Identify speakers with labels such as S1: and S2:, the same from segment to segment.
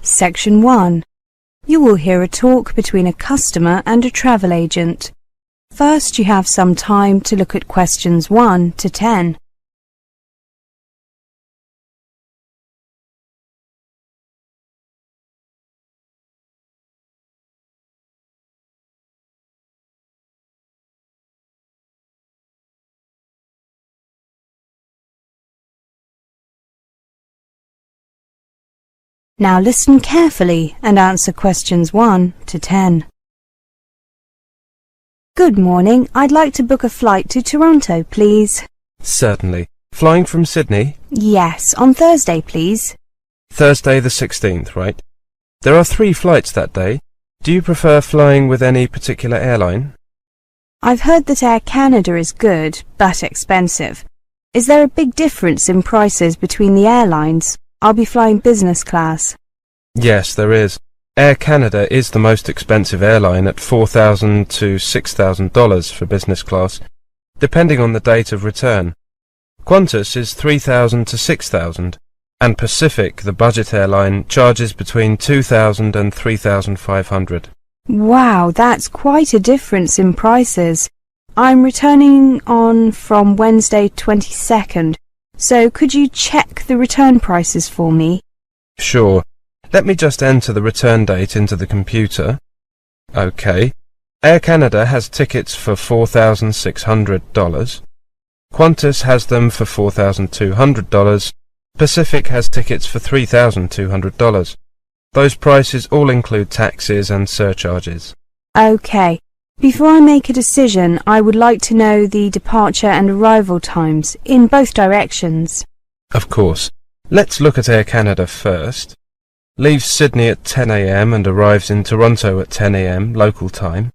S1: Section 1. You will hear a talk between a customer and a travel agent. First, you have some time to look at questions 1 to 10. Now listen carefully and answer questions 1 to 10. Good morning. I'd like to book a flight to Toronto, please.
S2: Certainly. Flying from Sydney?
S1: Yes, on Thursday, please.
S2: Thursday the 16th, right? There are 3 flights that day. Do you prefer flying with any particular airline?
S1: I've heard that Air Canada is good, but expensive. Is there a big difference in prices between the airlines? I'll be flying business class.
S2: Yes, there is. Air Canada is the most expensive airline at $4,000 to $6,000 for business class, depending on the date of return. Qantas is $3,000 to $6,000, and Pacific, the budget airline, charges between $2,000 and $3,500.
S1: Wow, that's quite a difference in prices. I'm returning on from Wednesday 22nd, so could you check the return prices for me?
S2: Sure. Let me just enter the return date into the computer. OK. Air Canada has tickets for $4,600. Qantas has them for $4,200. Pacific has tickets for $3,200. Those prices all include taxes and surcharges.
S1: OK. Before I make a decision, I would like to know the departure and arrival times in both directions.
S2: Of course. Let's look at Air Canada first. Leaves Sydney at 10 a.m. and arrives in Toronto at 10 a.m. local time.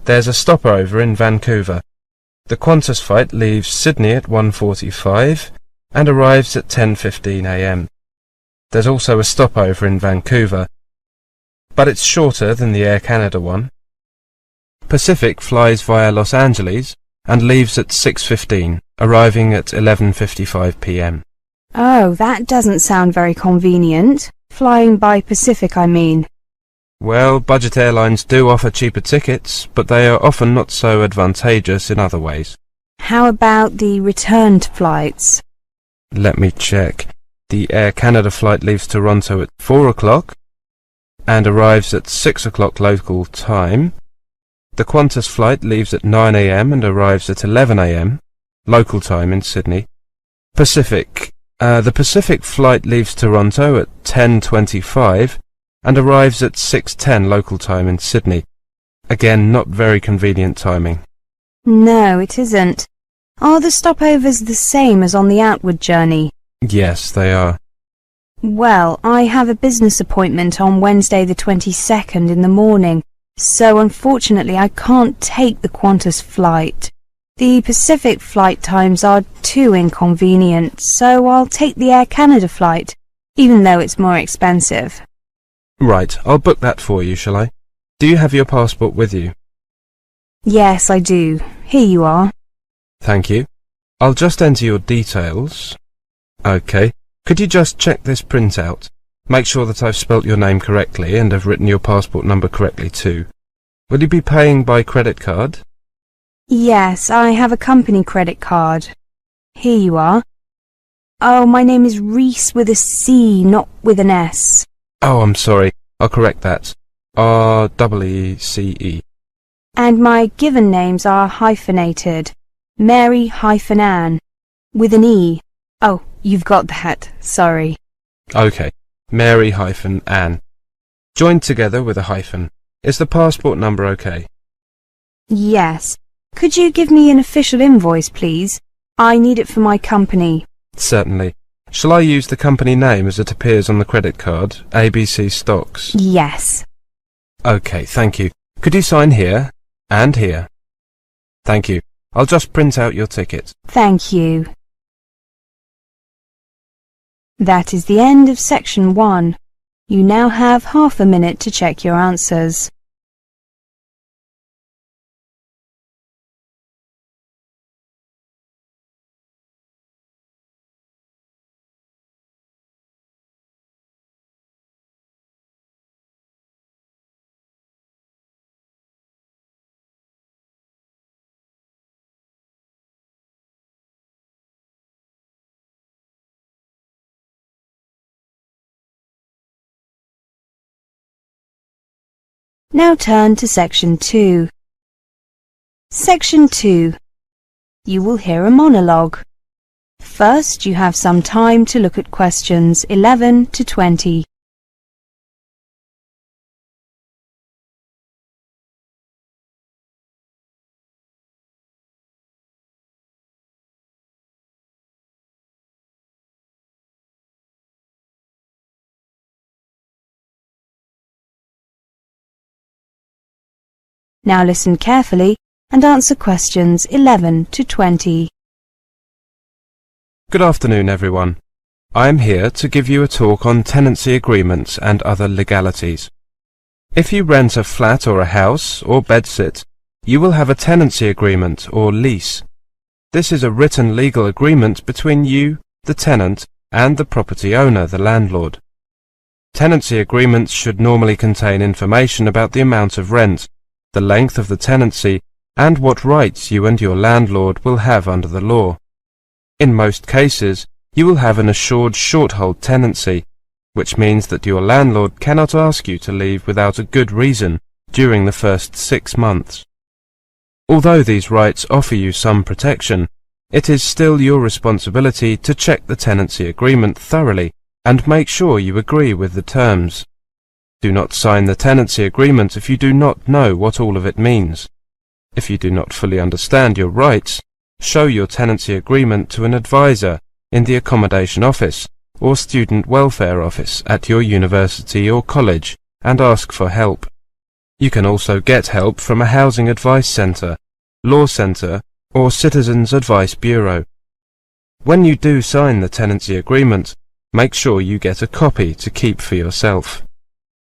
S2: There's a stopover in Vancouver. The Qantas flight leaves Sydney at 1:45 and arrives at 10:15 a.m. There's also a stopover in Vancouver, but it's shorter than the Air Canada one. Pacific flies via Los Angeles and leaves at 6:15, arriving at 11:55 p.m.
S1: Oh, that doesn't sound very convenient. Flying by Pacific, I mean.
S2: Well, budget airlines do offer cheaper tickets, but they are often not so advantageous in other ways.
S1: How about the returned flights?
S2: Let me check. The Air Canada flight leaves Toronto at 4 o'clock and arrives at 6 o'clock local time. The Qantas flight leaves at 9 a.m. and arrives at 11 a.m. local time in Sydney. The Pacific flight leaves Toronto at 10:25 and arrives at 6:10 local time in Sydney. Again, not very convenient timing.
S1: No, it isn't. Are the stopovers the same as on the outward journey?
S2: Yes, they are.
S1: Well, I have a business appointment on Wednesday the 22nd in the morning, so unfortunately I can't take the Qantas flight. The Pacific flight times are too inconvenient, so I'll take the Air Canada flight, even though it's more expensive.
S2: Right, I'll book that for you, shall I? Do you have your passport with you?
S1: Yes, I do. Here you are.
S2: Thank you. I'll just enter your details. OK. Could you just check this printout? Make sure that I've spelt your name correctly and have written your passport number correctly too. Will you be paying by credit card?
S1: Yes, I have a company credit card. Here you are. Oh, my name is Reese with a C, not with an S.
S2: Oh, I'm sorry. I'll correct that. R-E-E-C-E.
S1: And my given names are hyphenated. Mary-Ann, with an E. Oh, you've got that. Sorry.
S2: OK. Mary-Ann. Joined together with a hyphen. Is the passport number OK?
S1: Yes. Could you give me an official invoice, please? I need it for my company.
S2: Certainly. Shall I use the company name as it appears on the credit card? ABC Stocks.
S1: Yes.
S2: OK, thank you. Could you sign here and here? Thank you. I'll just print out your ticket.
S1: Thank you. That is the end of section 1. You now have half a minute to check your answers. Now turn to Section 2. Section 2. You will hear a monologue. First, you have some time to look at questions 11 to 20. Now listen carefully and answer questions 11 to 20.
S2: Good afternoon, everyone. I am here to give you a talk on tenancy agreements and other legalities. If you rent a flat or a house or bedsit, you will have a tenancy agreement or lease. This is a written legal agreement between you, the tenant, and the property owner, the landlord. Tenancy agreements should normally contain information about the amount of rent, the length of the tenancy, and what rights you and your landlord will have under the law. In most cases, you will have an assured short-hold tenancy, which means that your landlord cannot ask you to leave without a good reason during the first 6 months. Although these rights offer you some protection, it is still your responsibility to check the tenancy agreement thoroughly and make sure you agree with the terms. Do not sign the tenancy agreement if you do not know what all of it means. If you do not fully understand your rights, show your tenancy agreement to an advisor in the accommodation office or student welfare office at your university or college and ask for help. You can also get help from a housing advice centre, law centre, or citizens advice bureau. When you do sign the tenancy agreement, make sure you get a copy to keep for yourself,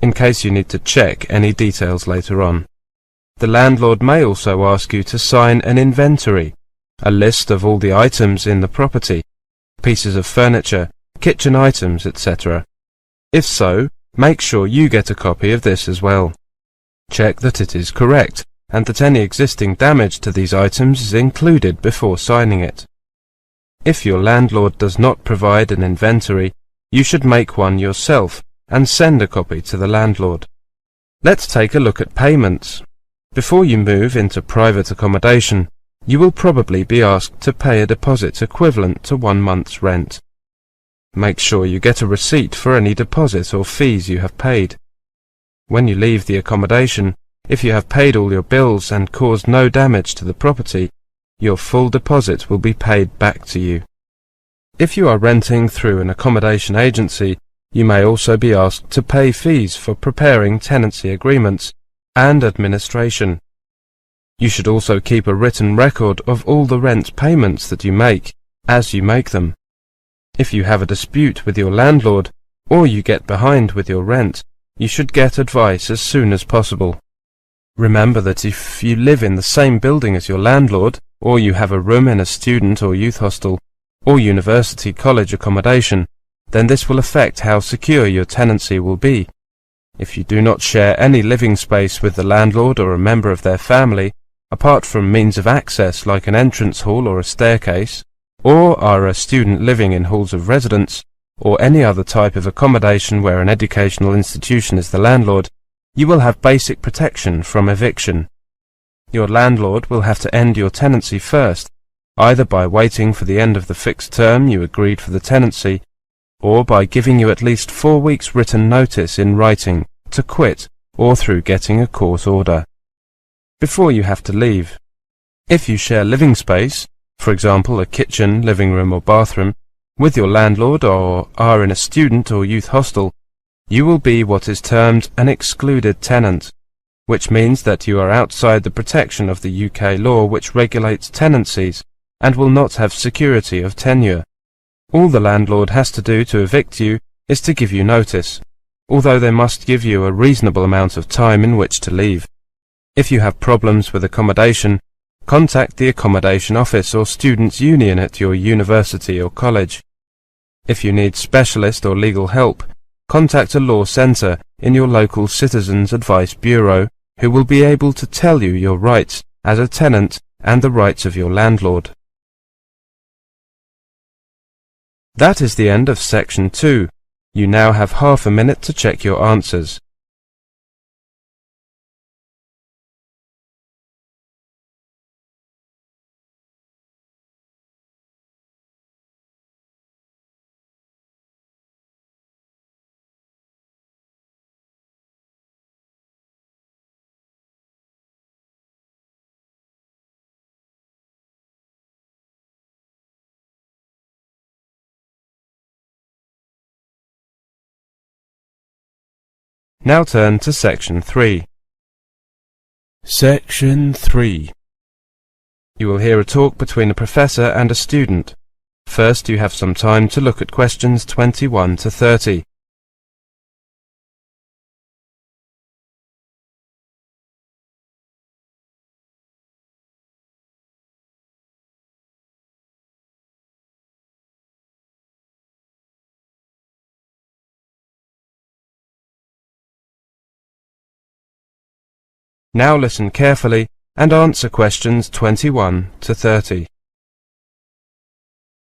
S2: in case you need to check any details later on. The landlord may also ask you to sign an inventory, a list of all the items in the property, pieces of furniture, kitchen items, etc. If so, make sure you get a copy of this as well. Check that it is correct and that any existing damage to these items is included before signing it. If your landlord does not provide an inventory, you should make one yourself and send a copy to the landlord. Let's take a look at payments. Before you move into private accommodation, you will probably be asked to pay a deposit equivalent to 1 month's rent. Make sure you get a receipt for any deposit or fees you have paid. When you leave the accommodation, if you have paid all your bills and caused no damage to the property, your full deposit will be paid back to you. If you are renting through an accommodation agency, you may also be asked to pay fees for preparing tenancy agreements and administration. You should also keep a written record of all the rent payments that you make, as you make them. If you have a dispute with your landlord, or you get behind with your rent, you should get advice as soon as possible. Remember that if you live in the same building as your landlord, or you have a room in a student or youth hostel, or university college accommodation, then this will affect how secure your tenancy will be. If you do not share any living space with the landlord or a member of their family, apart from means of access like an entrance hall or a staircase, or are a student living in halls of residence, or any other type of accommodation where an educational institution is the landlord, you will have basic protection from eviction. Your landlord will have to end your tenancy first, either by waiting for the end of the fixed term you agreed for the tenancy, or by giving you at least 4 weeks written notice in writing to quit, or through getting a court order. Before you have to leave. If you share living space, for example a kitchen, living room or bathroom, with your landlord or are in a student or youth hostel, you will be what is termed an excluded tenant, which means that you are outside the protection of the UK law which regulates tenancies and will not have security of tenure. All the landlord has to do to evict you is to give you notice, although they must give you a reasonable amount of time in which to leave. If you have problems with accommodation, contact the accommodation office or students' union at your university or college. If you need specialist or legal help, contact a law centre in your local Citizens Advice Bureau who will be able to tell you your rights as a tenant and the rights of your landlord. That is the end of Section 2. You now have half a minute to check your answers. Now turn to Section 3. Section 3. You will hear a talk between a professor and a student. First, you have some time to look at questions 21 to 30. Now listen carefully and answer questions 21 to 30.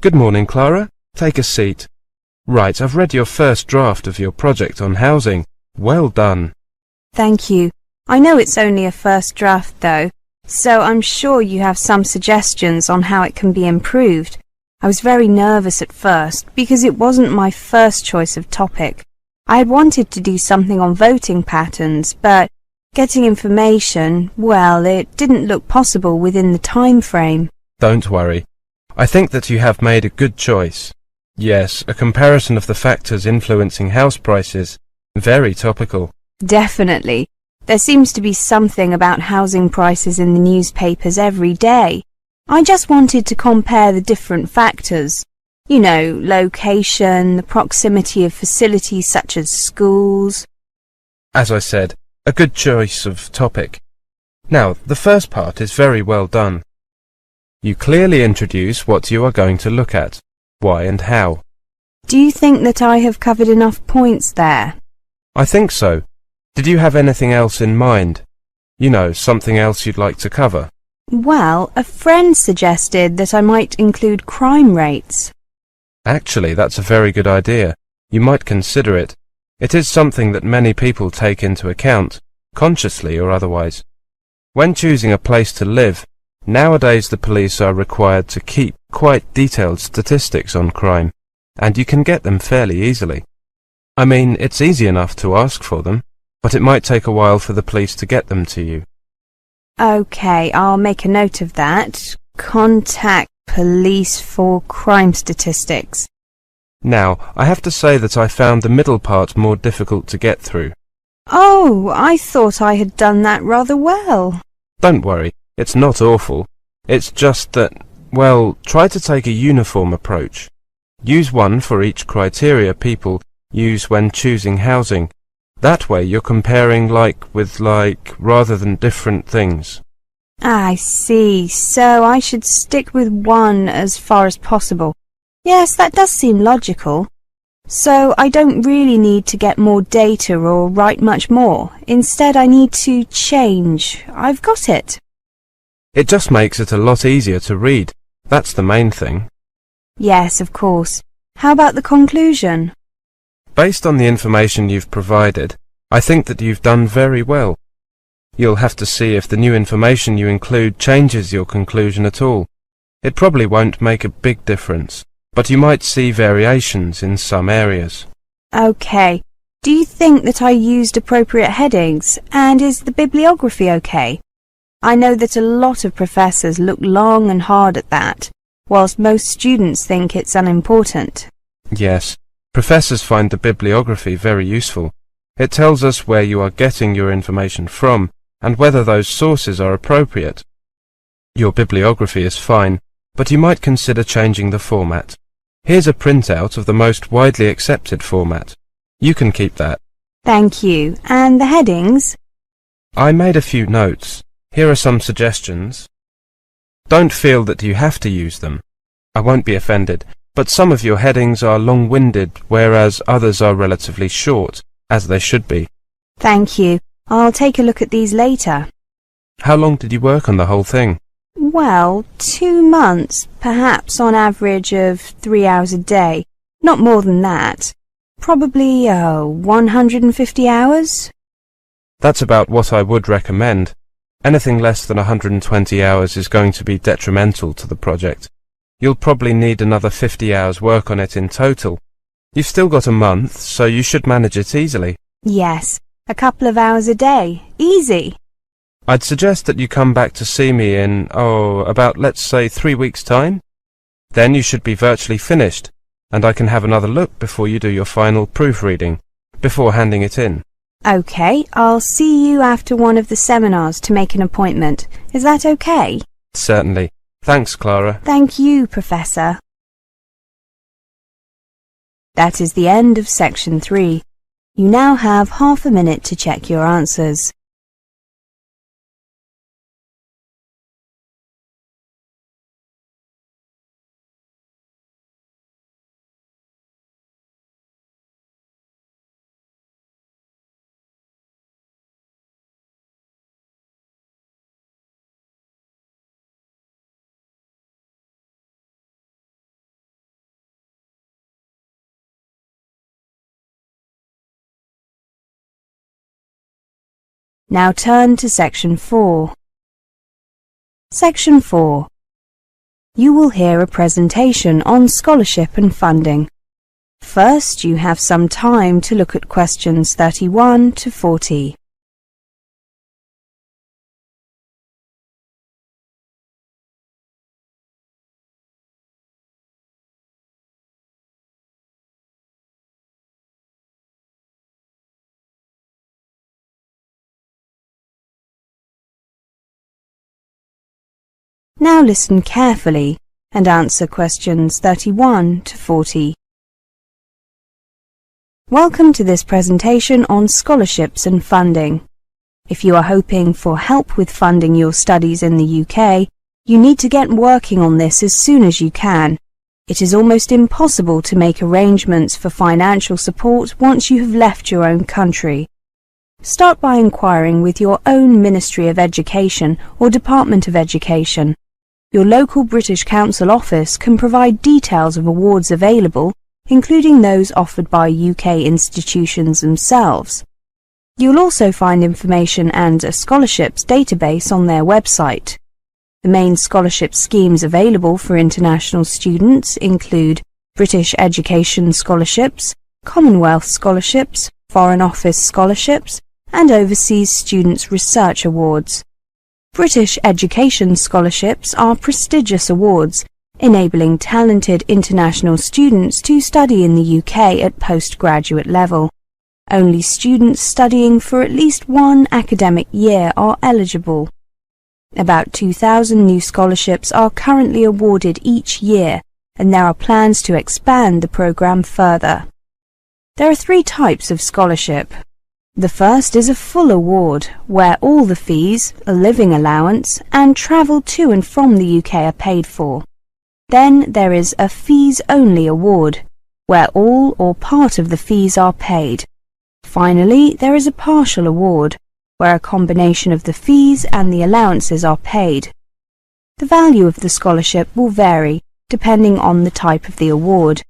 S2: Good morning, Clara. Take a seat. Right, I've read your first draft of your project on housing. Well done.
S1: Thank you. I know it's only a first draft though, so I'm sure you have some suggestions on how it can be improved. I was very nervous at first because it wasn't my first choice of topic. I had wanted to do something on voting patterns, but getting information, well, it didn't look possible within the time frame.
S2: Don't worry. I think that you have made a good choice. Yes, a comparison of the factors influencing house prices. Very topical.
S1: Definitely. There seems to be something about housing prices in the newspapers every day. I just wanted to compare the different factors. You know, location, the proximity of facilities such as schools.
S2: As I said, a good choice of topic. Now, the first part is very well done. You clearly introduce what you are going to look at, why and how.
S1: Do you think that I have covered enough points there?
S2: I think so. Did you have anything else in mind? You know, something else you'd like to cover?
S1: Well, a friend suggested that I might include crime rates.
S2: Actually, that's a very good idea. You might consider it. It is something that many people take into account, consciously or otherwise. When choosing a place to live, nowadays the police are required to keep quite detailed statistics on crime, and you can get them fairly easily. I mean, it's easy enough to ask for them, but it might take a while for the police to get them to you.
S1: Okay, I'll make a note of that. Contact police for crime statistics.
S2: Now, I have to say that I found the middle part more difficult to get through.
S1: Oh, I thought I had done that rather well.
S2: Don't worry, it's not awful. It's just that, well, try to take a uniform approach. Use one for each criteria people use when choosing housing. That way you're comparing with rather than different things.
S1: I see, so I should stick with one as far as possible. Yes, that does seem logical. So I don't really need to get more data or write much more. Instead, I need to change. I've got it.
S2: It just makes it a lot easier to read. That's the main thing.
S1: Yes, of course. How about the conclusion?
S2: Based on the information you've provided, I think that you've done very well. You'll have to see if the new information you include changes your conclusion at all. It probably won't make a big difference, but you might see variations in some areas.
S1: Okay. Do you think that I used appropriate headings? And is the bibliography okay? I know that a lot of professors look long and hard at that, whilst most students think it's unimportant.
S2: Yes, professors find the bibliography very useful. It tells us where you are getting your information from and whether those sources are appropriate. Your bibliography is fine, but you might consider changing the format. Here's a printout of the most widely accepted format. You can keep that.
S1: Thank you. And the headings?
S2: I made a few notes. Here are some suggestions. Don't feel that you have to use them. I won't be offended, but some of your headings are long-winded, whereas others are relatively short, as they should be.
S1: Thank you. I'll take a look at these later.
S2: How long did you work on the whole thing?
S1: Well, 2 months, perhaps on average of 3 hours a day. Not more than that. Probably, 150 hours?
S2: That's about what I would recommend. Anything less than 120 hours is going to be detrimental to the project. You'll probably need another 50 hours work on it in total. You've still got a month, so you should manage it easily.
S1: Yes, a couple of hours a day. Easy.
S2: I'd suggest that you come back to see me in, about, let's say, 3 weeks' time. Then you should be virtually finished, and I can have another look before you do your final proofreading, before handing it in.
S1: Okay, I'll see you after one of the seminars to make an appointment. Is that okay?
S2: Certainly. Thanks, Clara.
S1: Thank you, Professor. That is the end of section 3. You now have half a minute to check your answers. Now turn to section 4. Section 4. You will hear a presentation on scholarship and funding. First, you have some time to look at questions 31 to 40. Now listen carefully and answer questions 31 to 40. Welcome to this presentation on scholarships and funding. If you are hoping for help with funding your studies in the UK, you need to get working on this as soon as you can. It is almost impossible to make arrangements for financial support once you have left your own country. Start by inquiring with your own Ministry of Education or Department of Education. Your local British Council office can provide details of awards available, including those offered by UK institutions themselves. You'll also find information and a scholarships database on their website. The main scholarship schemes available for international students include British Education Scholarships, Commonwealth Scholarships, Foreign Office Scholarships, and Overseas Students' Research Awards. British Education Scholarships are prestigious awards, enabling talented international students to study in the UK at postgraduate level. Only students studying for at least one academic year are eligible. About 2,000 new scholarships are currently awarded each year, and there are plans to expand the programme further. There are 3 types of scholarship. The first is a full award, where all the fees, a living allowance, and travel to and from the UK are paid for. Then there is a fees-only award, where all or part of the fees are paid. Finally, there is a partial award, where a combination of the fees and the allowances are paid. The value of the scholarship will vary, depending on the type of the award,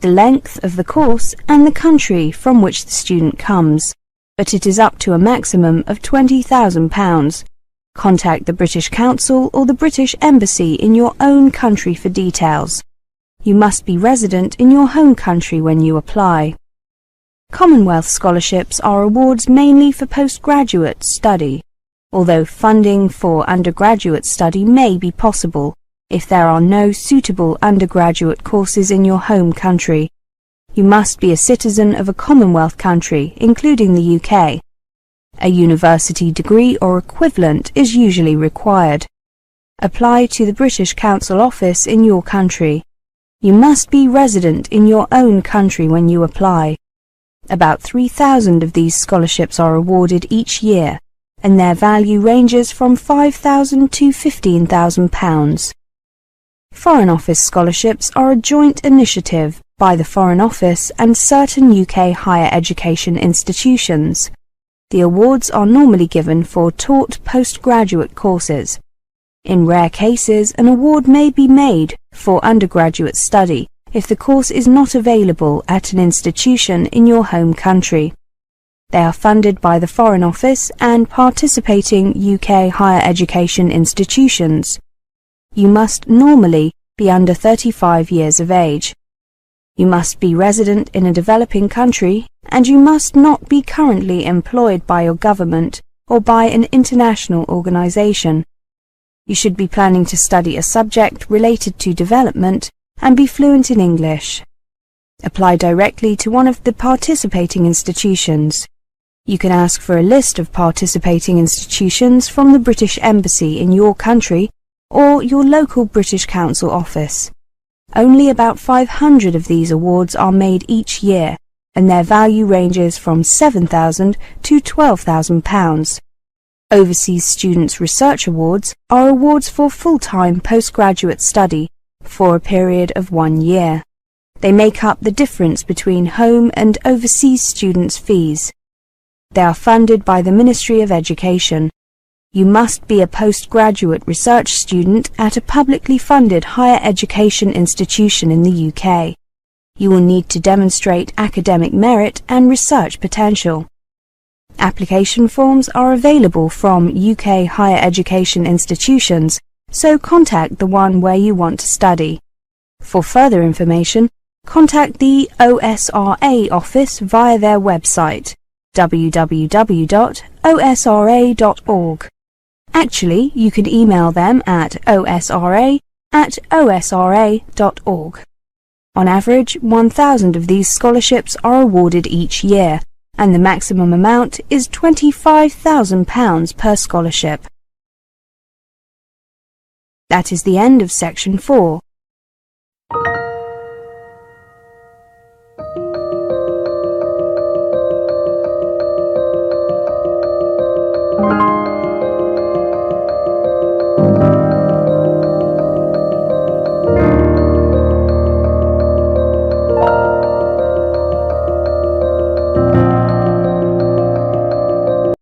S1: the length of the course, and the country from which the student comes. But it is up to a maximum of £20,000. Contact the British Council or the British Embassy in your own country for details. You must be resident in your home country when you apply. Commonwealth scholarships are awards mainly for postgraduate study, although funding for undergraduate study may be possible if there are no suitable undergraduate courses in your home country. You must be a citizen of a Commonwealth country, including the UK. A university degree or equivalent is usually required. Apply to the British Council office in your country. You must be resident in your own country when you apply. About 3,000 of these scholarships are awarded each year, and their value ranges from £5,000 to £15,000. Foreign Office scholarships are a joint initiative by the Foreign Office and certain UK higher education institutions. The awards are normally given for taught postgraduate courses. In rare cases, an award may be made for undergraduate study if the course is not available at an institution in your home country. They are funded by the Foreign Office and participating UK higher education institutions. You must normally be under 35 years of age. You must be resident in a developing country, and you must not be currently employed by your government or by an international organisation. You should be planning to study a subject related to development and be fluent in English. Apply directly to one of the participating institutions. You can ask for a list of participating institutions from the British Embassy in your country or your local British Council office. Only about 500 of these awards are made each year, and their value ranges from £7,000 to £12,000. Overseas Students' Research Awards are awards for full-time postgraduate study for a period of 1 year. They make up the difference between home and overseas students' fees. They are funded by the Ministry of Education. You must be a postgraduate research student at a publicly funded higher education institution in the UK. You will need to demonstrate academic merit and research potential. Application forms are available from UK higher education institutions, so contact the one where you want to study. For further information, contact the OSRA office via their website, www.osra.org. Actually, you can email them at osra@osra.org. On average, 1,000 of these scholarships are awarded each year, and the maximum amount is £25,000 per scholarship. That is the end of Section 4.